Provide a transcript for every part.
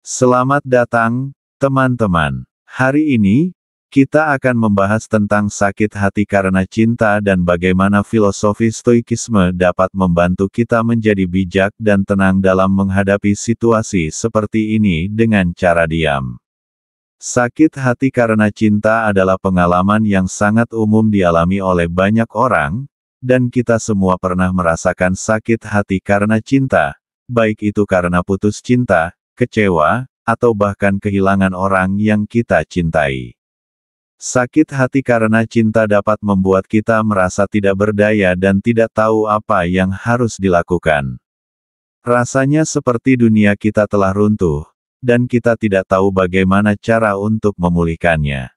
Selamat datang, teman-teman. Hari ini, kita akan membahas tentang sakit hati karena cinta dan bagaimana filosofi stoikisme dapat membantu kita menjadi bijak dan tenang dalam menghadapi situasi seperti ini dengan cara diam. Sakit hati karena cinta adalah pengalaman yang sangat umum dialami oleh banyak orang, dan kita semua pernah merasakan sakit hati karena cinta, baik itu karena putus cinta, kecewa, atau bahkan kehilangan orang yang kita cintai. Sakit hati karena cinta dapat membuat kita merasa tidak berdaya dan tidak tahu apa yang harus dilakukan. Rasanya seperti dunia kita telah runtuh, dan kita tidak tahu bagaimana cara untuk memulihkannya.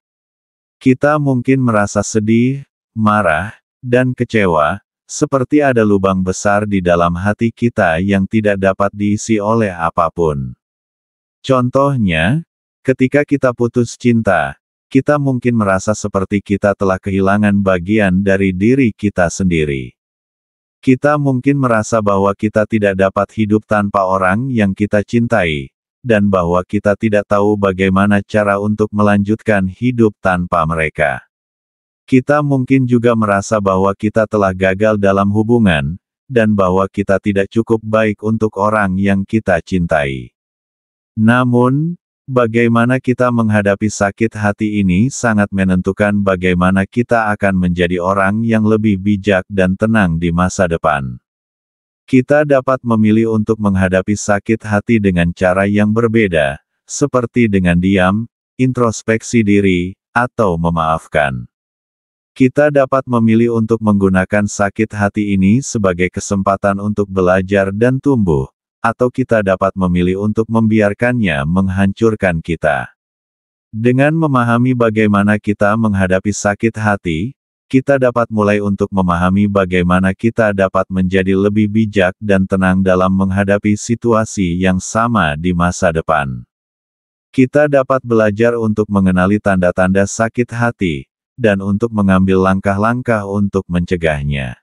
Kita mungkin merasa sedih, marah, dan kecewa, seperti ada lubang besar di dalam hati kita yang tidak dapat diisi oleh apapun. Contohnya, ketika kita putus cinta, kita mungkin merasa seperti kita telah kehilangan bagian dari diri kita sendiri. Kita mungkin merasa bahwa kita tidak dapat hidup tanpa orang yang kita cintai, dan bahwa kita tidak tahu bagaimana cara untuk melanjutkan hidup tanpa mereka. Kita mungkin juga merasa bahwa kita telah gagal dalam hubungan, dan bahwa kita tidak cukup baik untuk orang yang kita cintai. Namun, bagaimana kita menghadapi sakit hati ini sangat menentukan bagaimana kita akan menjadi orang yang lebih bijak dan tenang di masa depan. Kita dapat memilih untuk menghadapi sakit hati dengan cara yang berbeda, seperti dengan diam, introspeksi diri, atau memaafkan. Kita dapat memilih untuk menggunakan sakit hati ini sebagai kesempatan untuk belajar dan tumbuh, atau kita dapat memilih untuk membiarkannya menghancurkan kita. Dengan memahami bagaimana kita menghadapi sakit hati, kita dapat mulai untuk memahami bagaimana kita dapat menjadi lebih bijak dan tenang dalam menghadapi situasi yang sama di masa depan. Kita dapat belajar untuk mengenali tanda-tanda sakit hati, dan untuk mengambil langkah-langkah untuk mencegahnya.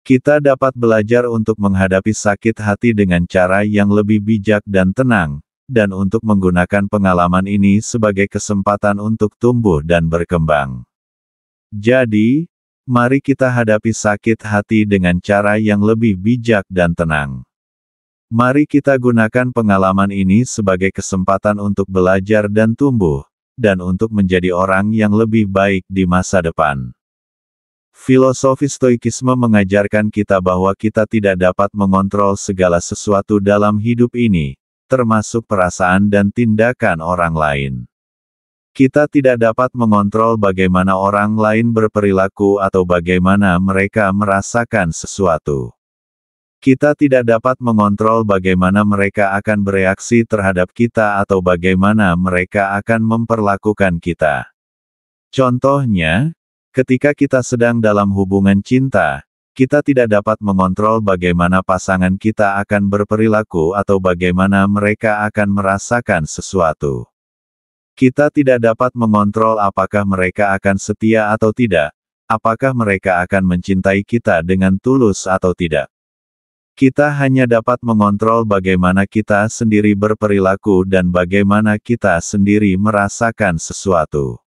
Kita dapat belajar untuk menghadapi sakit hati dengan cara yang lebih bijak dan tenang, dan untuk menggunakan pengalaman ini sebagai kesempatan untuk tumbuh dan berkembang. Jadi, mari kita hadapi sakit hati dengan cara yang lebih bijak dan tenang. Mari kita gunakan pengalaman ini sebagai kesempatan untuk belajar dan tumbuh, dan untuk menjadi orang yang lebih baik di masa depan. Filosofi stoikisme mengajarkan kita bahwa kita tidak dapat mengontrol segala sesuatu dalam hidup ini, termasuk perasaan dan tindakan orang lain. Kita tidak dapat mengontrol bagaimana orang lain berperilaku atau bagaimana mereka merasakan sesuatu. Kita tidak dapat mengontrol bagaimana mereka akan bereaksi terhadap kita atau bagaimana mereka akan memperlakukan kita. Contohnya, ketika kita sedang dalam hubungan cinta, kita tidak dapat mengontrol bagaimana pasangan kita akan berperilaku atau bagaimana mereka akan merasakan sesuatu. Kita tidak dapat mengontrol apakah mereka akan setia atau tidak, apakah mereka akan mencintai kita dengan tulus atau tidak. Kita hanya dapat mengontrol bagaimana kita sendiri berperilaku dan bagaimana kita sendiri merasakan sesuatu.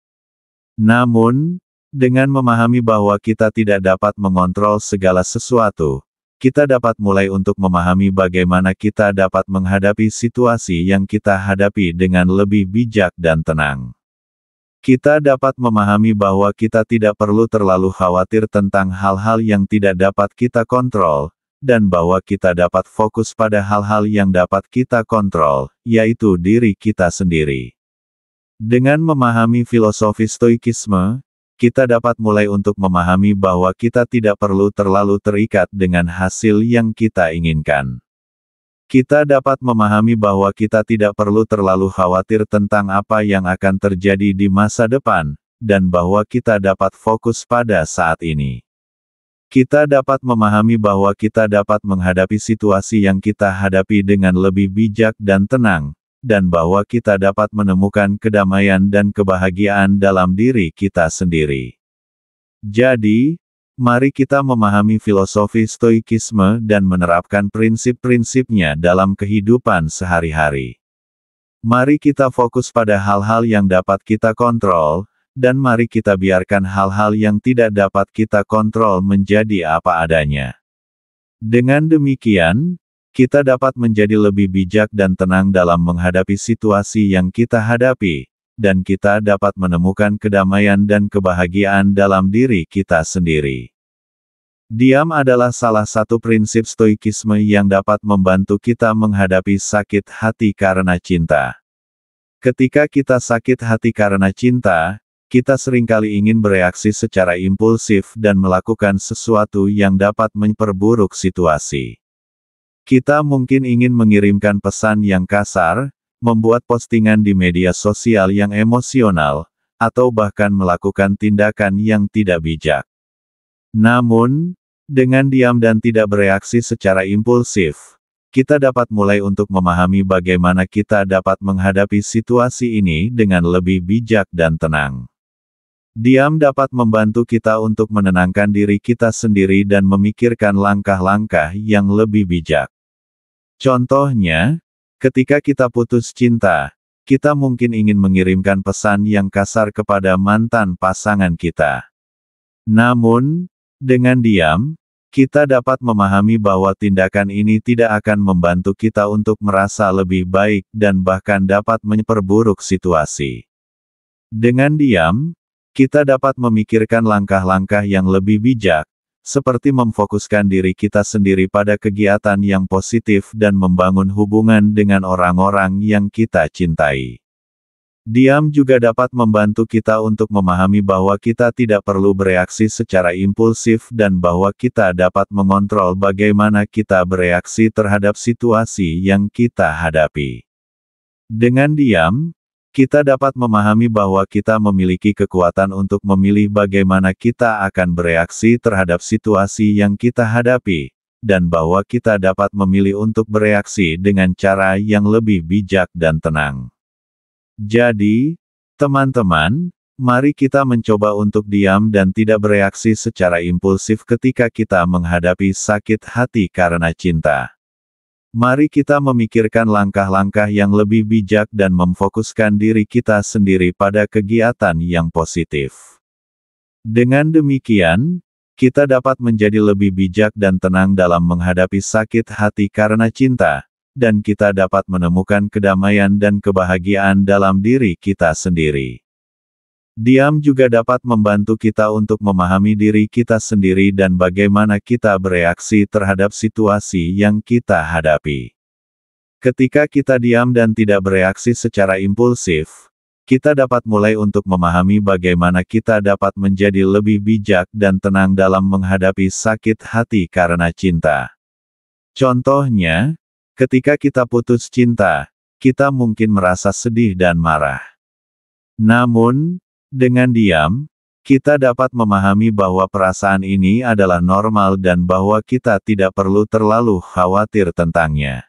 Namun, dengan memahami bahwa kita tidak dapat mengontrol segala sesuatu, kita dapat mulai untuk memahami bagaimana kita dapat menghadapi situasi yang kita hadapi dengan lebih bijak dan tenang. Kita dapat memahami bahwa kita tidak perlu terlalu khawatir tentang hal-hal yang tidak dapat kita kontrol, dan bahwa kita dapat fokus pada hal-hal yang dapat kita kontrol, yaitu diri kita sendiri. Dengan memahami filosofi stoikisme, kita dapat mulai untuk memahami bahwa kita tidak perlu terlalu terikat dengan hasil yang kita inginkan. Kita dapat memahami bahwa kita tidak perlu terlalu khawatir tentang apa yang akan terjadi di masa depan, dan bahwa kita dapat fokus pada saat ini. Kita dapat memahami bahwa kita dapat menghadapi situasi yang kita hadapi dengan lebih bijak dan tenang, dan bahwa kita dapat menemukan kedamaian dan kebahagiaan dalam diri kita sendiri. Jadi, mari kita memahami filosofi stoikisme dan menerapkan prinsip-prinsipnya dalam kehidupan sehari-hari. Mari kita fokus pada hal-hal yang dapat kita kontrol, dan mari kita biarkan hal-hal yang tidak dapat kita kontrol menjadi apa adanya. Dengan demikian, kita dapat menjadi lebih bijak dan tenang dalam menghadapi situasi yang kita hadapi, dan kita dapat menemukan kedamaian dan kebahagiaan dalam diri kita sendiri. Diam adalah salah satu prinsip stoikisme yang dapat membantu kita menghadapi sakit hati karena cinta. Ketika kita sakit hati karena cinta, kita seringkali ingin bereaksi secara impulsif dan melakukan sesuatu yang dapat memperburuk situasi. Kita mungkin ingin mengirimkan pesan yang kasar, membuat postingan di media sosial yang emosional, atau bahkan melakukan tindakan yang tidak bijak. Namun, dengan diam dan tidak bereaksi secara impulsif, kita dapat mulai untuk memahami bagaimana kita dapat menghadapi situasi ini dengan lebih bijak dan tenang. Diam dapat membantu kita untuk menenangkan diri kita sendiri dan memikirkan langkah-langkah yang lebih bijak. Contohnya, ketika kita putus cinta, kita mungkin ingin mengirimkan pesan yang kasar kepada mantan pasangan kita. Namun, dengan diam, kita dapat memahami bahwa tindakan ini tidak akan membantu kita untuk merasa lebih baik dan bahkan dapat memperburuk situasi. Dengan diam, kita dapat memikirkan langkah-langkah yang lebih bijak, seperti memfokuskan diri kita sendiri pada kegiatan yang positif dan membangun hubungan dengan orang-orang yang kita cintai. Diam juga dapat membantu kita untuk memahami bahwa kita tidak perlu bereaksi secara impulsif dan bahwa kita dapat mengontrol bagaimana kita bereaksi terhadap situasi yang kita hadapi. Dengan diam, kita dapat memahami bahwa kita memiliki kekuatan untuk memilih bagaimana kita akan bereaksi terhadap situasi yang kita hadapi, dan bahwa kita dapat memilih untuk bereaksi dengan cara yang lebih bijak dan tenang. Jadi, teman-teman, mari kita mencoba untuk diam dan tidak bereaksi secara impulsif ketika kita menghadapi sakit hati karena cinta. Mari kita memikirkan langkah-langkah yang lebih bijak dan memfokuskan diri kita sendiri pada kegiatan yang positif. Dengan demikian, kita dapat menjadi lebih bijak dan tenang dalam menghadapi sakit hati karena cinta, dan kita dapat menemukan kedamaian dan kebahagiaan dalam diri kita sendiri. Diam juga dapat membantu kita untuk memahami diri kita sendiri dan bagaimana kita bereaksi terhadap situasi yang kita hadapi. Ketika kita diam dan tidak bereaksi secara impulsif, kita dapat mulai untuk memahami bagaimana kita dapat menjadi lebih bijak dan tenang dalam menghadapi sakit hati karena cinta. Contohnya, ketika kita putus cinta, kita mungkin merasa sedih dan marah. Namun, dengan diam, kita dapat memahami bahwa perasaan ini adalah normal dan bahwa kita tidak perlu terlalu khawatir tentangnya.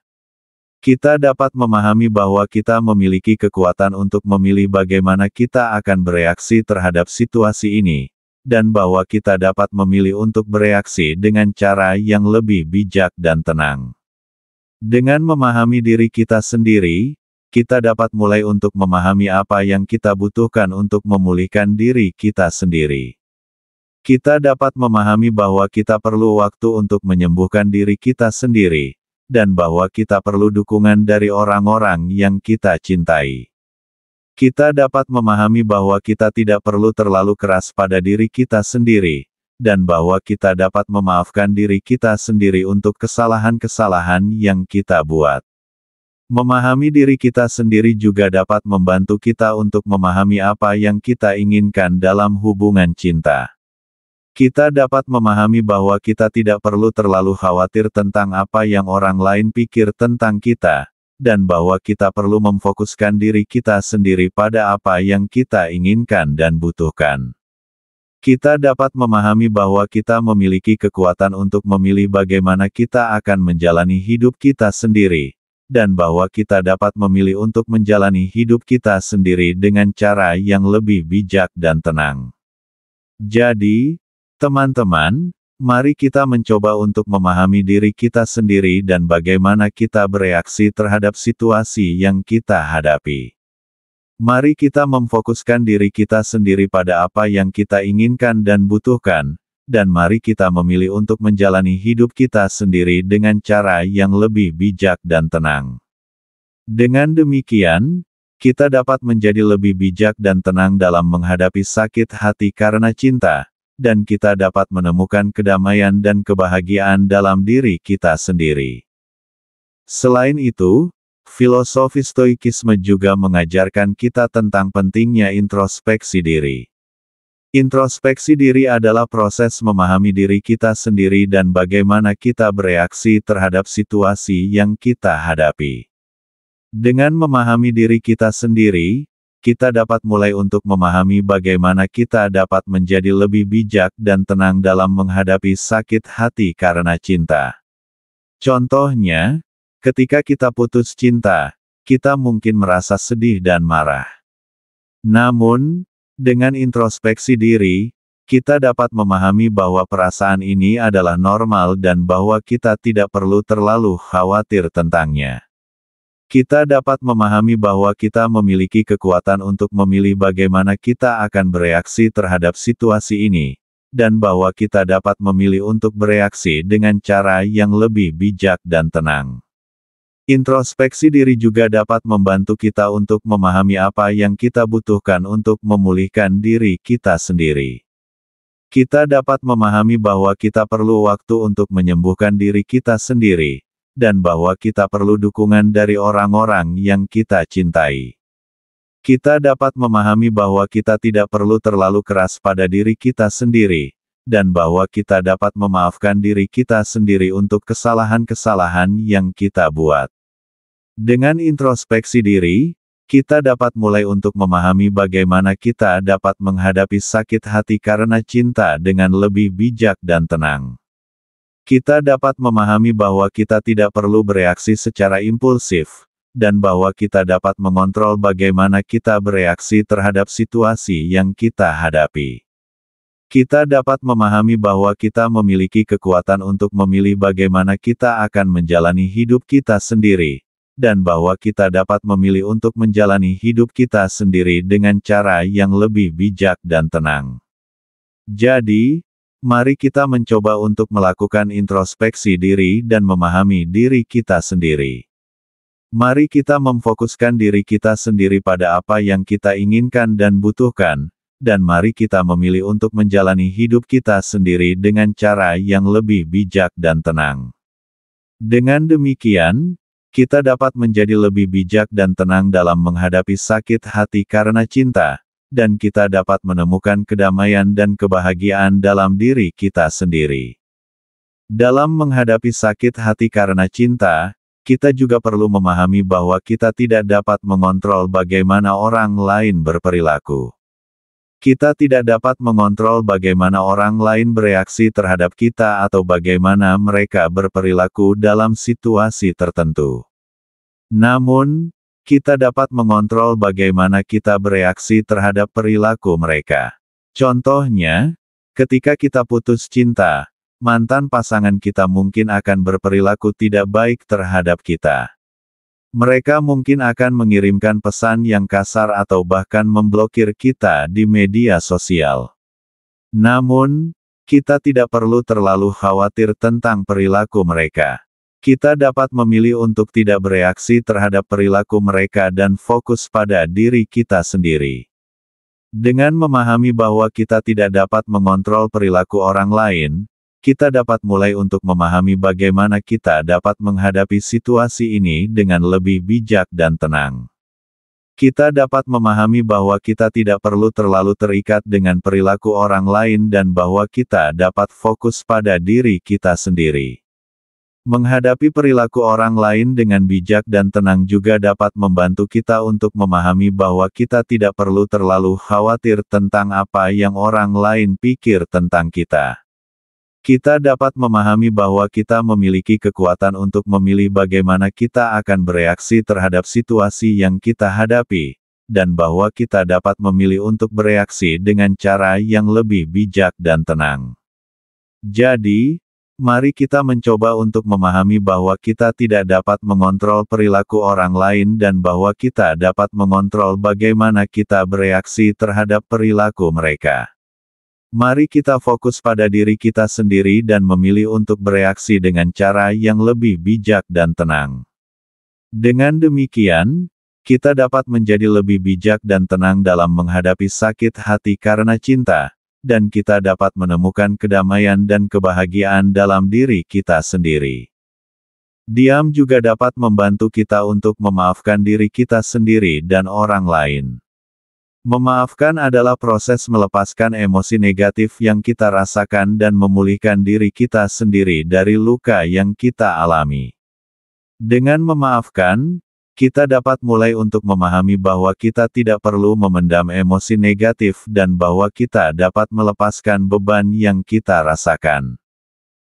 Kita dapat memahami bahwa kita memiliki kekuatan untuk memilih bagaimana kita akan bereaksi terhadap situasi ini, dan bahwa kita dapat memilih untuk bereaksi dengan cara yang lebih bijak dan tenang. Dengan memahami diri kita sendiri, kita dapat mulai untuk memahami apa yang kita butuhkan untuk memulihkan diri kita sendiri. Kita dapat memahami bahwa kita perlu waktu untuk menyembuhkan diri kita sendiri, dan bahwa kita perlu dukungan dari orang-orang yang kita cintai. Kita dapat memahami bahwa kita tidak perlu terlalu keras pada diri kita sendiri, dan bahwa kita dapat memaafkan diri kita sendiri untuk kesalahan-kesalahan yang kita buat. Memahami diri kita sendiri juga dapat membantu kita untuk memahami apa yang kita inginkan dalam hubungan cinta. Kita dapat memahami bahwa kita tidak perlu terlalu khawatir tentang apa yang orang lain pikir tentang kita, dan bahwa kita perlu memfokuskan diri kita sendiri pada apa yang kita inginkan dan butuhkan. Kita dapat memahami bahwa kita memiliki kekuatan untuk memilih bagaimana kita akan menjalani hidup kita sendiri, dan bahwa kita dapat memilih untuk menjalani hidup kita sendiri dengan cara yang lebih bijak dan tenang. Jadi, teman-teman, mari kita mencoba untuk memahami diri kita sendiri dan bagaimana kita bereaksi terhadap situasi yang kita hadapi. Mari kita memfokuskan diri kita sendiri pada apa yang kita inginkan dan butuhkan, dan mari kita memilih untuk menjalani hidup kita sendiri dengan cara yang lebih bijak dan tenang. Dengan demikian, kita dapat menjadi lebih bijak dan tenang dalam menghadapi sakit hati karena cinta, dan kita dapat menemukan kedamaian dan kebahagiaan dalam diri kita sendiri. Selain itu, filosofi Stoikisme juga mengajarkan kita tentang pentingnya introspeksi diri. Introspeksi diri adalah proses memahami diri kita sendiri dan bagaimana kita bereaksi terhadap situasi yang kita hadapi. Dengan memahami diri kita sendiri, kita dapat mulai untuk memahami bagaimana kita dapat menjadi lebih bijak dan tenang dalam menghadapi sakit hati karena cinta. Contohnya, ketika kita putus cinta, kita mungkin merasa sedih dan marah. Namun, dengan introspeksi diri, kita dapat memahami bahwa perasaan ini adalah normal dan bahwa kita tidak perlu terlalu khawatir tentangnya. Kita dapat memahami bahwa kita memiliki kekuatan untuk memilih bagaimana kita akan bereaksi terhadap situasi ini, dan bahwa kita dapat memilih untuk bereaksi dengan cara yang lebih bijak dan tenang. Introspeksi diri juga dapat membantu kita untuk memahami apa yang kita butuhkan untuk memulihkan diri kita sendiri. Kita dapat memahami bahwa kita perlu waktu untuk menyembuhkan diri kita sendiri, dan bahwa kita perlu dukungan dari orang-orang yang kita cintai. Kita dapat memahami bahwa kita tidak perlu terlalu keras pada diri kita sendiri, dan bahwa kita dapat memaafkan diri kita sendiri untuk kesalahan-kesalahan yang kita buat. Dengan introspeksi diri, kita dapat mulai untuk memahami bagaimana kita dapat menghadapi sakit hati karena cinta dengan lebih bijak dan tenang. Kita dapat memahami bahwa kita tidak perlu bereaksi secara impulsif, dan bahwa kita dapat mengontrol bagaimana kita bereaksi terhadap situasi yang kita hadapi. Kita dapat memahami bahwa kita memiliki kekuatan untuk memilih bagaimana kita akan menjalani hidup kita sendiri, dan bahwa kita dapat memilih untuk menjalani hidup kita sendiri dengan cara yang lebih bijak dan tenang. Jadi, mari kita mencoba untuk melakukan introspeksi diri dan memahami diri kita sendiri. Mari kita memfokuskan diri kita sendiri pada apa yang kita inginkan dan butuhkan, dan mari kita memilih untuk menjalani hidup kita sendiri dengan cara yang lebih bijak dan tenang. Dengan demikian, kita dapat menjadi lebih bijak dan tenang dalam menghadapi sakit hati karena cinta, dan kita dapat menemukan kedamaian dan kebahagiaan dalam diri kita sendiri. Dalam menghadapi sakit hati karena cinta, kita juga perlu memahami bahwa kita tidak dapat mengontrol bagaimana orang lain berperilaku. Kita tidak dapat mengontrol bagaimana orang lain bereaksi terhadap kita atau bagaimana mereka berperilaku dalam situasi tertentu. Namun, kita dapat mengontrol bagaimana kita bereaksi terhadap perilaku mereka. Contohnya, ketika kita putus cinta, mantan pasangan kita mungkin akan berperilaku tidak baik terhadap kita. Mereka mungkin akan mengirimkan pesan yang kasar atau bahkan memblokir kita di media sosial. Namun, kita tidak perlu terlalu khawatir tentang perilaku mereka. Kita dapat memilih untuk tidak bereaksi terhadap perilaku mereka dan fokus pada diri kita sendiri. Dengan memahami bahwa kita tidak dapat mengontrol perilaku orang lain, kita dapat mulai untuk memahami bagaimana kita dapat menghadapi situasi ini dengan lebih bijak dan tenang. Kita dapat memahami bahwa kita tidak perlu terlalu terikat dengan perilaku orang lain dan bahwa kita dapat fokus pada diri kita sendiri. Menghadapi perilaku orang lain dengan bijak dan tenang juga dapat membantu kita untuk memahami bahwa kita tidak perlu terlalu khawatir tentang apa yang orang lain pikir tentang kita. Kita dapat memahami bahwa kita memiliki kekuatan untuk memilih bagaimana kita akan bereaksi terhadap situasi yang kita hadapi, dan bahwa kita dapat memilih untuk bereaksi dengan cara yang lebih bijak dan tenang. Jadi, mari kita mencoba untuk memahami bahwa kita tidak dapat mengontrol perilaku orang lain dan bahwa kita dapat mengontrol bagaimana kita bereaksi terhadap perilaku mereka. Mari kita fokus pada diri kita sendiri dan memilih untuk bereaksi dengan cara yang lebih bijak dan tenang. Dengan demikian, kita dapat menjadi lebih bijak dan tenang dalam menghadapi sakit hati karena cinta, dan kita dapat menemukan kedamaian dan kebahagiaan dalam diri kita sendiri. Diam juga dapat membantu kita untuk memaafkan diri kita sendiri dan orang lain. Memaafkan adalah proses melepaskan emosi negatif yang kita rasakan dan memulihkan diri kita sendiri dari luka yang kita alami. Dengan memaafkan, kita dapat mulai untuk memahami bahwa kita tidak perlu memendam emosi negatif dan bahwa kita dapat melepaskan beban yang kita rasakan.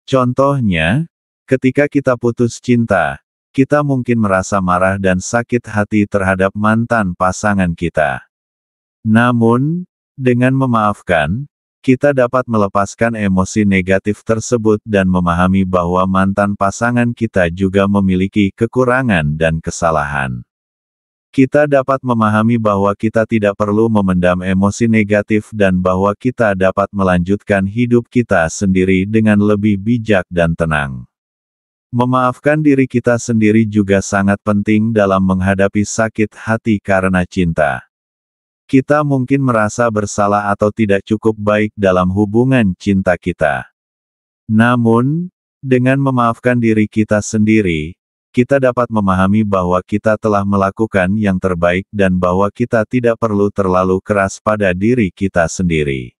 Contohnya, ketika kita putus cinta, kita mungkin merasa marah dan sakit hati terhadap mantan pasangan kita. Namun, dengan memaafkan, kita dapat melepaskan emosi negatif tersebut dan memahami bahwa mantan pasangan kita juga memiliki kekurangan dan kesalahan. Kita dapat memahami bahwa kita tidak perlu memendam emosi negatif dan bahwa kita dapat melanjutkan hidup kita sendiri dengan lebih bijak dan tenang. Memaafkan diri kita sendiri juga sangat penting dalam menghadapi sakit hati karena cinta. Kita mungkin merasa bersalah atau tidak cukup baik dalam hubungan cinta kita. Namun, dengan memaafkan diri kita sendiri, kita dapat memahami bahwa kita telah melakukan yang terbaik dan bahwa kita tidak perlu terlalu keras pada diri kita sendiri.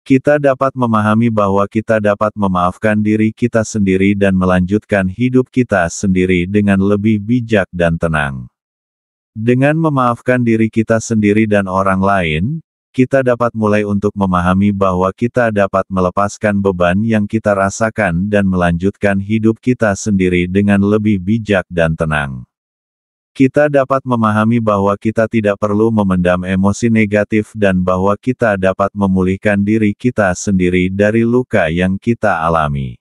Kita dapat memahami bahwa kita dapat memaafkan diri kita sendiri dan melanjutkan hidup kita sendiri dengan lebih bijak dan tenang. Dengan memaafkan diri kita sendiri dan orang lain, kita dapat mulai untuk memahami bahwa kita dapat melepaskan beban yang kita rasakan dan melanjutkan hidup kita sendiri dengan lebih bijak dan tenang. Kita dapat memahami bahwa kita tidak perlu memendam emosi negatif dan bahwa kita dapat memulihkan diri kita sendiri dari luka yang kita alami.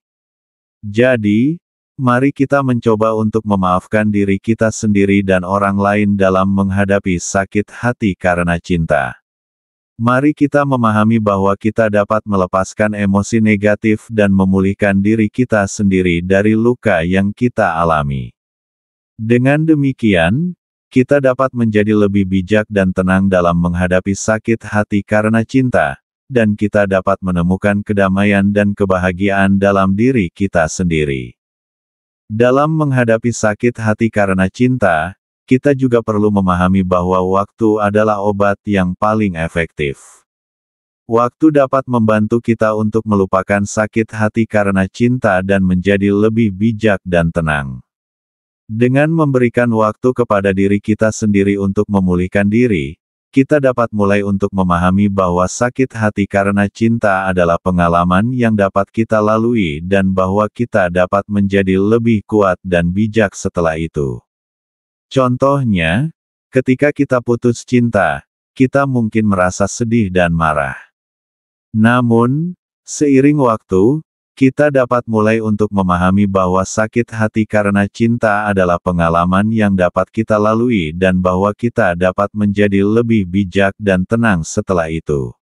Jadi, mari kita mencoba untuk memaafkan diri kita sendiri dan orang lain dalam menghadapi sakit hati karena cinta. Mari kita memahami bahwa kita dapat melepaskan emosi negatif dan memulihkan diri kita sendiri dari luka yang kita alami. Dengan demikian, kita dapat menjadi lebih bijak dan tenang dalam menghadapi sakit hati karena cinta, dan kita dapat menemukan kedamaian dan kebahagiaan dalam diri kita sendiri. Dalam menghadapi sakit hati karena cinta, kita juga perlu memahami bahwa waktu adalah obat yang paling efektif. Waktu dapat membantu kita untuk melupakan sakit hati karena cinta dan menjadi lebih bijak dan tenang. Dengan memberikan waktu kepada diri kita sendiri untuk memulihkan diri, kita dapat mulai untuk memahami bahwa sakit hati karena cinta adalah pengalaman yang dapat kita lalui dan bahwa kita dapat menjadi lebih kuat dan bijak setelah itu. Contohnya, ketika kita putus cinta, kita mungkin merasa sedih dan marah. Namun, seiring waktu, kita dapat mulai untuk memahami bahwa sakit hati karena cinta adalah pengalaman yang dapat kita lalui dan bahwa kita dapat menjadi lebih bijak dan tenang setelah itu.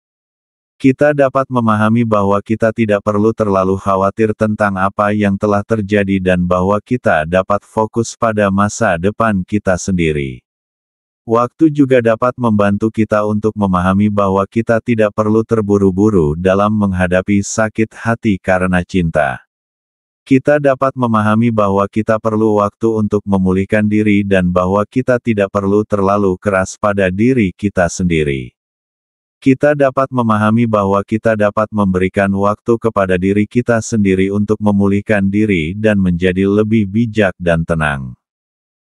Kita dapat memahami bahwa kita tidak perlu terlalu khawatir tentang apa yang telah terjadi dan bahwa kita dapat fokus pada masa depan kita sendiri. Waktu juga dapat membantu kita untuk memahami bahwa kita tidak perlu terburu-buru dalam menghadapi sakit hati karena cinta. Kita dapat memahami bahwa kita perlu waktu untuk memulihkan diri dan bahwa kita tidak perlu terlalu keras pada diri kita sendiri. Kita dapat memahami bahwa kita dapat memberikan waktu kepada diri kita sendiri untuk memulihkan diri dan menjadi lebih bijak dan tenang.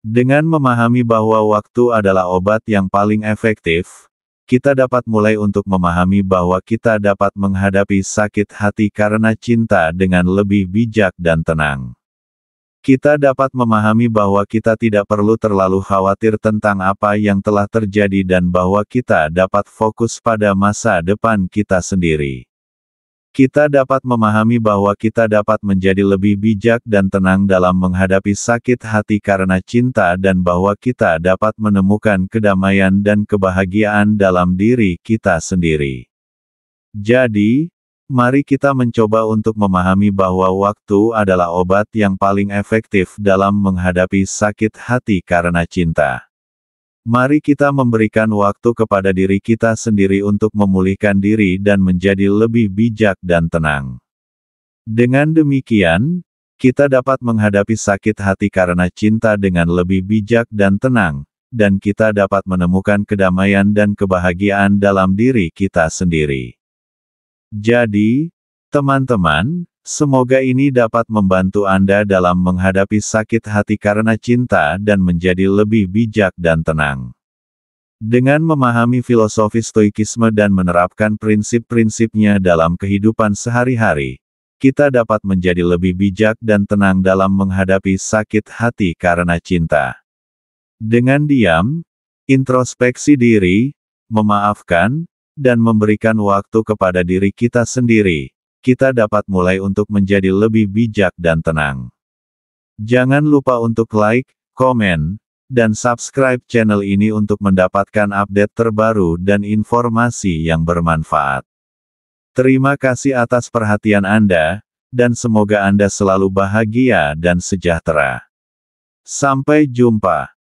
Dengan memahami bahwa waktu adalah obat yang paling efektif, kita dapat mulai untuk memahami bahwa kita dapat menghadapi sakit hati karena cinta dengan lebih bijak dan tenang. Kita dapat memahami bahwa kita tidak perlu terlalu khawatir tentang apa yang telah terjadi dan bahwa kita dapat fokus pada masa depan kita sendiri. Kita dapat memahami bahwa kita dapat menjadi lebih bijak dan tenang dalam menghadapi sakit hati karena cinta dan bahwa kita dapat menemukan kedamaian dan kebahagiaan dalam diri kita sendiri. Jadi, mari kita mencoba untuk memahami bahwa waktu adalah obat yang paling efektif dalam menghadapi sakit hati karena cinta. Mari kita memberikan waktu kepada diri kita sendiri untuk memulihkan diri dan menjadi lebih bijak dan tenang. Dengan demikian, kita dapat menghadapi sakit hati karena cinta dengan lebih bijak dan tenang, dan kita dapat menemukan kedamaian dan kebahagiaan dalam diri kita sendiri. Jadi, teman-teman, semoga ini dapat membantu Anda dalam menghadapi sakit hati karena cinta dan menjadi lebih bijak dan tenang. Dengan memahami filosofi Stoikisme dan menerapkan prinsip-prinsipnya dalam kehidupan sehari-hari, kita dapat menjadi lebih bijak dan tenang dalam menghadapi sakit hati karena cinta. Dengan diam, introspeksi diri, memaafkan, dan memberikan waktu kepada diri kita sendiri, kita dapat mulai untuk menjadi lebih bijak dan tenang. Jangan lupa untuk like, komen, dan subscribe channel ini untuk mendapatkan update terbaru dan informasi yang bermanfaat. Terima kasih atas perhatian Anda, dan semoga Anda selalu bahagia dan sejahtera. Sampai jumpa.